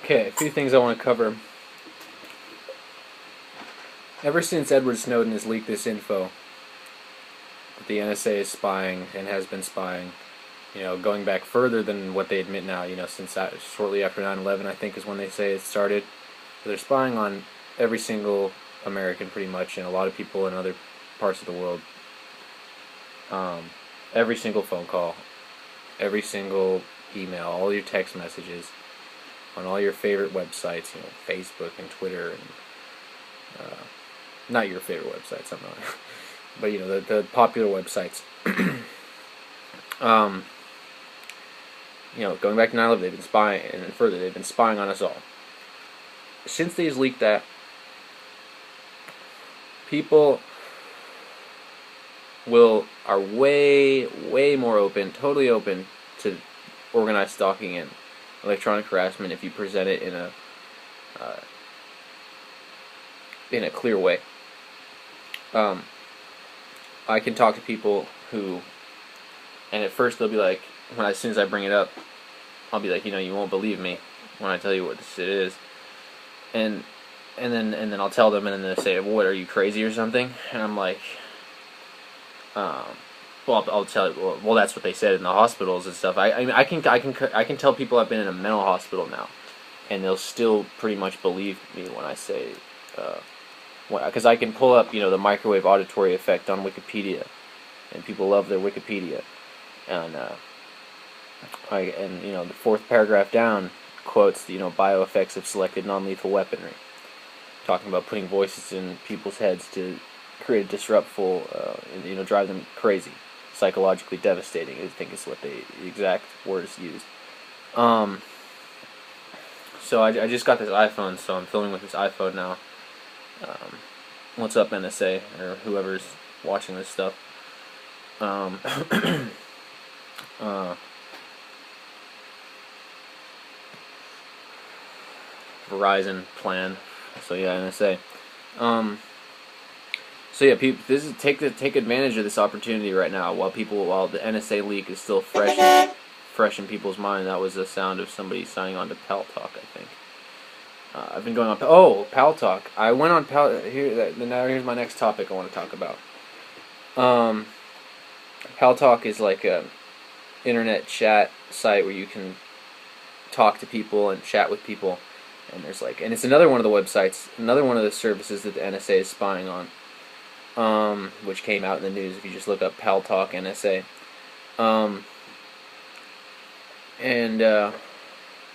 Okay, a few things I want to cover. Ever since Edward Snowden has leaked this info, that the NSA is spying and has been spying, going back further than what they admit now, since shortly after 9/11, I think is when they say it started. So they're spying on every single American pretty much, and a lot of people in other parts of the world. Every single phone call, every single email, all your text messages, on all your favorite websites, Facebook and Twitter, and not your favorite websites, I'm not, but the popular websites. Going back to 9/11, they've been spying, and then further, they've been spying on us all. Since they've leaked that, people are way more open, totally open to organized stalking and electronic harassment if you present it in a clear way. I can talk to people who, and at first they'll be like, as soon as I bring it up, I'll be like, you won't believe me when I tell you what this shit is, and then I'll tell them, and then they'll say, "What, are you crazy or something?" And I'm like, well, I'll tell you. Well, that's what they said in the hospitals and stuff. I can tell people I've been in a mental hospital now, and they'll still pretty much believe me when I say, because I can pull up, the microwave auditory effect on Wikipedia, and people love their Wikipedia, and the fourth paragraph down quotes the bioeffects of selected non-lethal weaponry, talking about putting voices in people's heads to create a disruptful, drive them crazy, psychologically devastating, I think is what the exact words used. So I just got this iPhone, so I'm filming with this iPhone now. What's up, NSA, or whoever's watching this stuff? Verizon plan. So yeah, NSA. So yeah, people, take advantage of this opportunity right now while the NSA leak is still fresh in people's mind. That was the sound of somebody signing on to Pal Talk, I think. I've been going on. Pal Talk. I went on Pal. Now here's my next topic I want to talk about. Pal Talk is like a internet chat site where you can talk to people and chat with people, and it's another one of the websites, another one of the services that the NSA is spying on. Which came out in the news if you just look up Pal Talk NSA.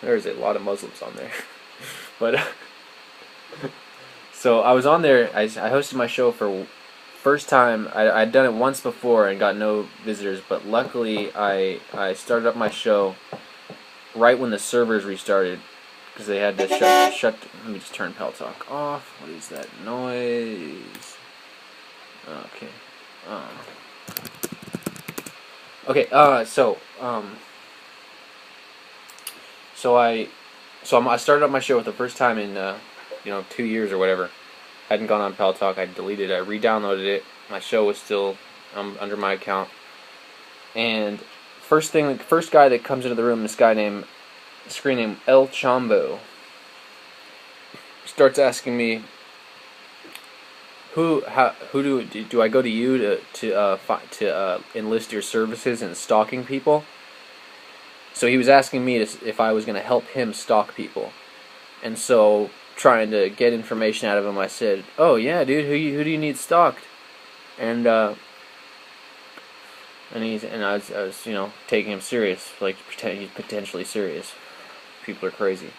There's a lot of Muslims on there. But so I was on there. I hosted my show for first time. I'd done it once before and got no visitors, but luckily I started up my show right when the servers restarted, because they had to shut. Let me just turn Pal Talk off. What is that noise? Okay. I started up my show for the first time in 2 years or whatever. Hadn't gone on Pal Talk. I deleted it. I re-downloaded it. My show was still under my account. And first guy that comes into the room, this guy named El Chambo, starts asking me, Who do I go to you to enlist your services in stalking people? So he was asking me if I was going to help him stalk people, and so trying to get information out of him, I said, "Oh yeah, dude, who do you need stalked?" And I was taking him serious, like he's potentially serious. People are crazy,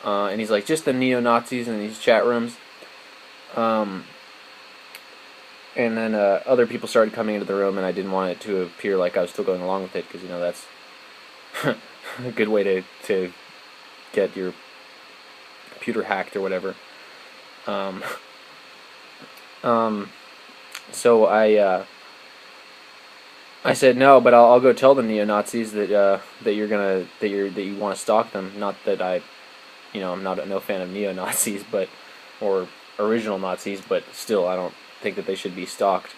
and he's like, just the neo-Nazis in these chat rooms. And then other people started coming into the room, and I didn't want it to appear like I was still going along with it, because that's a good way to get your computer hacked or whatever. So I said no, but I'll go tell the neo-Nazis that you want to stalk them. Not that I'm no fan of neo-Nazis, or original Nazis, but still I don't think that they should be stalked.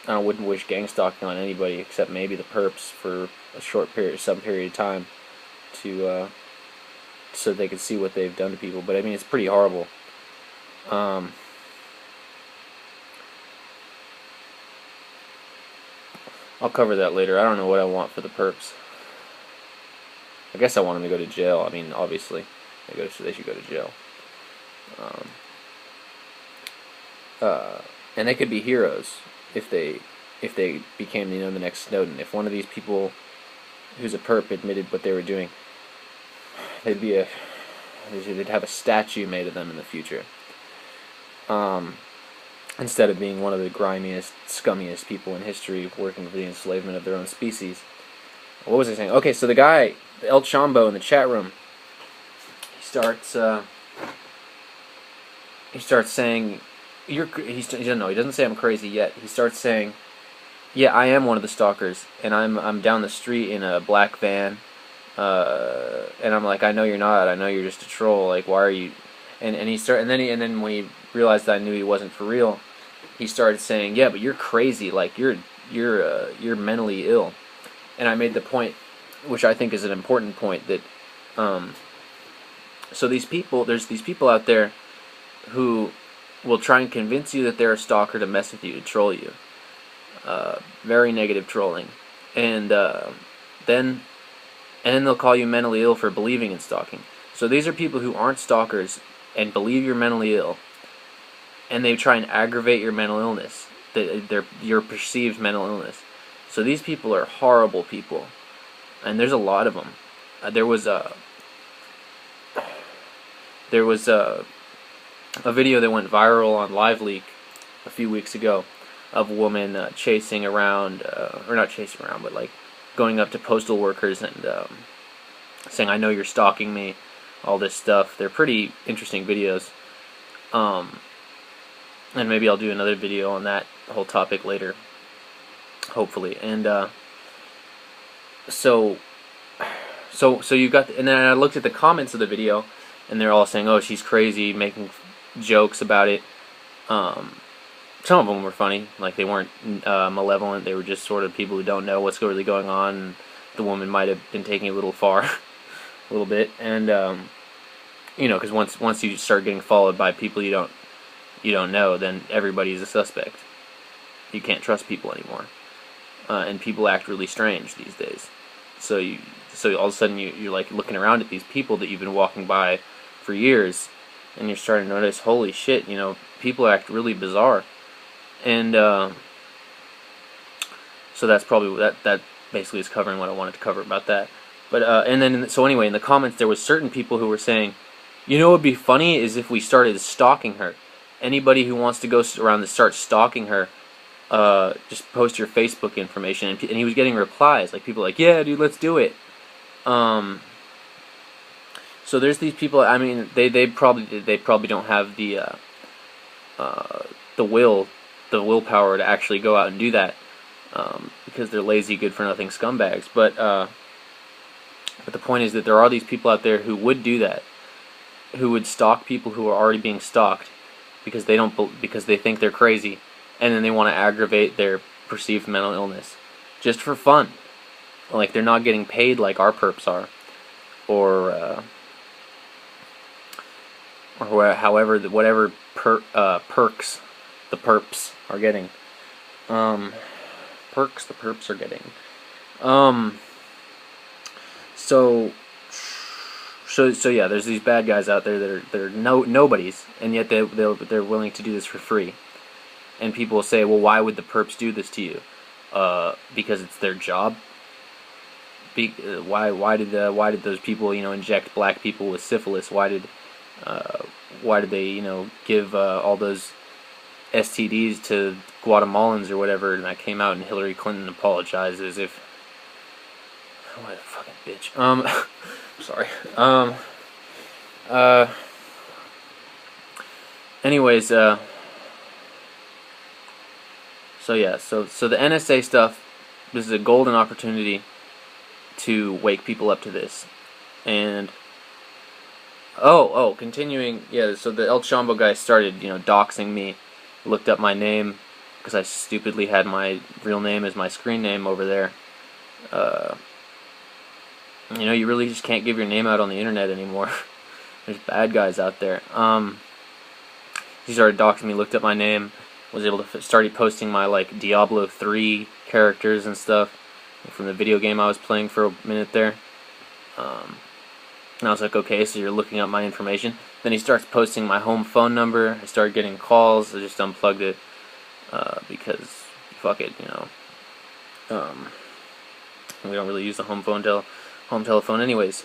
I wouldn't wish gang stalking on anybody except maybe the perps for some period of time to so they could see what they've done to people. But I mean, it's pretty horrible. I'll cover that later. I don't know what I want for the perps. I guess I want them to go to jail. I mean, obviously, they should go to jail. And they could be heroes if they became, you know, the next Snowden. If one of these people who's a perp admitted what they were doing, they'd have a statue made of them in the future. Instead of being one of the grimiest, scummiest people in history working for the enslavement of their own species. What was I saying? Okay, so the guy, El Chambo, in the chat room, he starts saying, he doesn't say I'm crazy yet. He starts saying, yeah, I am one of the stalkers, and I'm down the street in a black van, and I'm like, I know you're not. I know you're just a troll. Like, why are you? And then when he realized that I knew he wasn't for real, he started saying, yeah, but you're crazy. Like, you're mentally ill. And I made the point, which I think is an important point, that so there's these people out there who will try and convince you that they're a stalker to mess with you, to troll you. Very negative trolling. And then they'll call you mentally ill for believing in stalking. So these are people who aren't stalkers and believe you're mentally ill, and they try and aggravate your mental illness, your perceived mental illness. So these people are horrible people, and there's a lot of them. There was a video that went viral on LiveLeak a few weeks ago of a woman chasing around, or not chasing around, but like going up to postal workers and saying, I know you're stalking me, all this stuff. They're pretty interesting videos. And maybe I'll do another video on that whole topic later, hopefully. And so you got, and then I looked at the comments of the video, and they're all saying, oh, she's crazy, making jokes about it. Some of them were funny, like they weren't malevolent. They were just sort of people who don't know what's really going on. And the woman might have been taking it a little far, a little bit. And you know, because once you start getting followed by people you don't know, then everybody's a suspect. You can't trust people anymore, and people act really strange these days. So all of a sudden you're like looking around at these people that you've been walking by for years, and you're starting to notice, holy shit, you know, people act really bizarre. And so that's probably that basically is covering what I wanted to cover about that. But and then so anyway, in the comments there was certain people who were saying, you know what would be funny is if we started stalking her. Anybody who wants to go around and start stalking her, just post your Facebook information. And he was getting replies, like people like, yeah, dude, let's do it. So there's these people. I mean, they probably don't have the willpower to actually go out and do that, because they're lazy, good-for-nothing scumbags. But the point is that there are these people out there who would do that, who would stalk people who are already being stalked because they think they're crazy, and then they want to aggravate their perceived mental illness just for fun. Like, they're not getting paid like our perps are, or whatever perks the perps are getting. Perks the perps are getting. So yeah, there's these bad guys out there that are nobodies, and yet they're willing to do this for free. And people will say, well, why would the perps do this to you? Because it's their job. Why did those people, you know, inject black people with syphilis? Why did they, you know, give all those STDs to Guatemalans or whatever? And that came out, and Hillary Clinton apologized as if, what a fucking bitch. Sorry. Anyways, so yeah, so the NSA stuff, this is a golden opportunity to wake people up to this. And continuing, yeah, so the El Chambo guy started, you know, doxing me, looked up my name, because I stupidly had my real name as my screen name over there. You know, you really just can't give your name out on the internet anymore. There's bad guys out there. He started doxing me, looked up my name, was able to started posting my like Diablo 3 characters and stuff from the video game I was playing for a minute there. And I was like, okay, so you're looking up my information. Then he starts posting my home phone number. I started getting calls. I just unplugged it because fuck it, you know. We don't really use the home telephone anyways.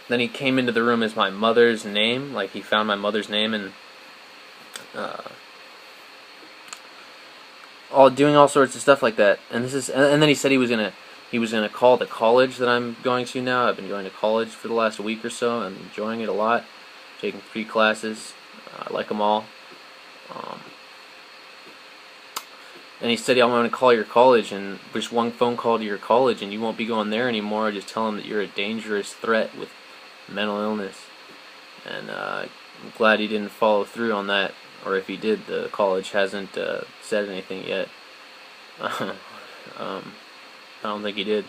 Then he came into the room as my mother's name, like he found my mother's name and doing all sorts of stuff like that. And then he said he was gonna call the college that I'm going to now. I've been going to college for the last week or so. I'm enjoying it a lot. Taking 3 classes. I like them all. And he said, I'm going to call your college, and just one phone call to your college, and you won't be going there anymore. Just tell them that you're a dangerous threat with mental illness. And I'm glad he didn't follow through on that. Or if he did, the college hasn't said anything yet. I don't think he did.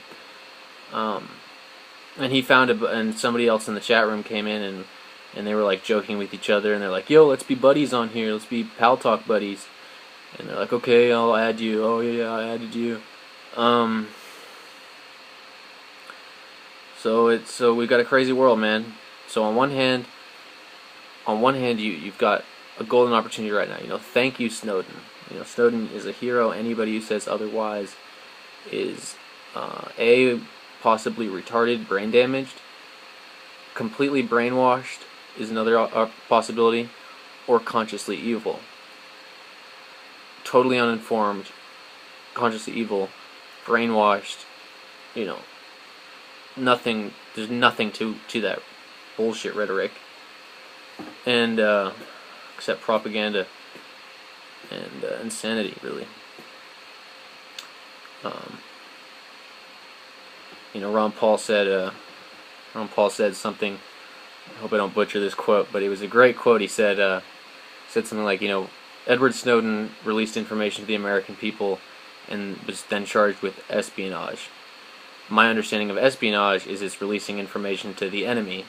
And he found and somebody else in the chat room came in, and they were like joking with each other, and they're like, "Yo, let's be buddies on here. Let's be pal talk buddies." And they're like, "Okay, I'll add you." "Oh yeah, I added you." So we've got a crazy world, man. So on one hand, you've got a golden opportunity right now. You know, thank you, Snowden. You know, Snowden is a hero. Anybody who says otherwise is possibly retarded, brain damaged, completely brainwashed is another possibility, or consciously evil. Totally uninformed, consciously evil, brainwashed, you know, nothing, there's nothing to that bullshit rhetoric, and except propaganda and insanity, really. You know, Ron Paul said something, I hope I don't butcher this quote, but it was a great quote. He said something like, you know, Edward Snowden released information to the American people and was then charged with espionage. My understanding of espionage is it's releasing information to the enemy.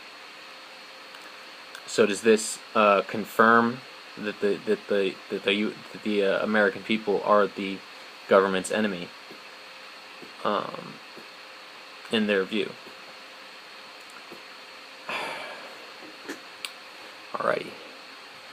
So does this confirm that the American people are the government's enemy in their view? Alrighty.